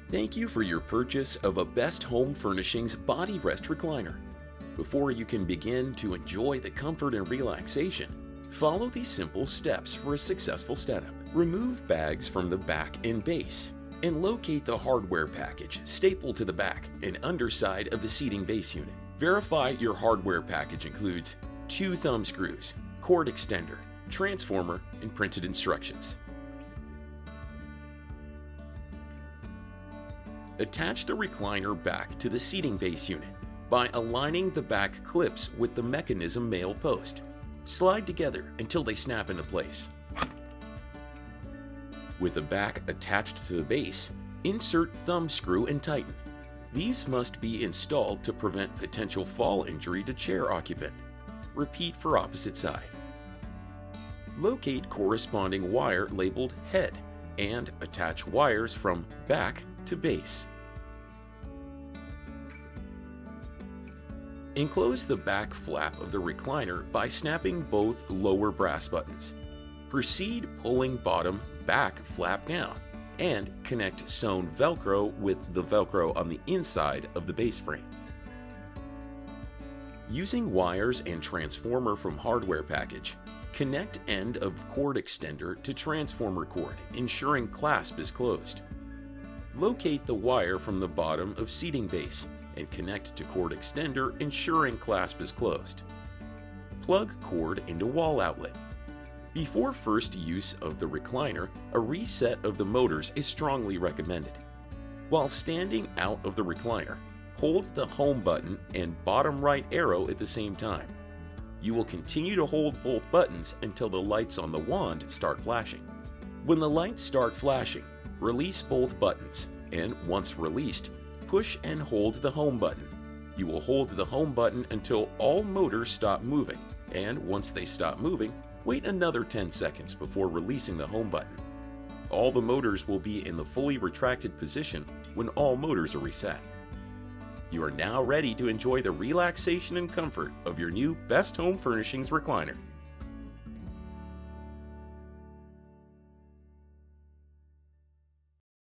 Thank you for your purchase of a Best Home Furnishings BodyRest Recliner. Before you can begin to enjoy the comfort and relaxation, follow these simple steps for a successful setup. Remove bags from the back and base, and locate the hardware package stapled to the back and underside of the seating base unit. Verify your hardware package includes 2 thumb screws, cord extender, transformer, and printed instructions. Attach the recliner back to the seating base unit by aligning the back clips with the mechanism male post. Slide together until they snap into place. With the back attached to the base, insert thumb screw and tighten. These must be installed to prevent potential fall injury to chair occupant. Repeat for opposite side. Locate corresponding wire labeled head and attach wires from back to base. Enclose the back flap of the recliner by snapping both lower brass buttons. Proceed pulling bottom back flap down and connect sewn Velcro with the Velcro on the inside of the base frame. Using wires and transformer from hardware package, connect end of cord extender to transformer cord, ensuring clasp is closed. Locate the wire from the bottom of seating base and connect to cord extender, ensuring clasp is closed. Plug cord into wall outlet. Before first use of the recliner, a reset of the motors is strongly recommended. While standing out of the recliner, hold the home button and bottom right arrow at the same time. You will continue to hold both buttons until the lights on the wand start flashing. When the lights start flashing, release both buttons, and once released, push and hold the home button. You will hold the home button until all motors stop moving, and once they stop moving, wait another 10 seconds before releasing the home button. All the motors will be in the fully retracted position when all motors are reset. You are now ready to enjoy the relaxation and comfort of your new Best Home Furnishings recliner.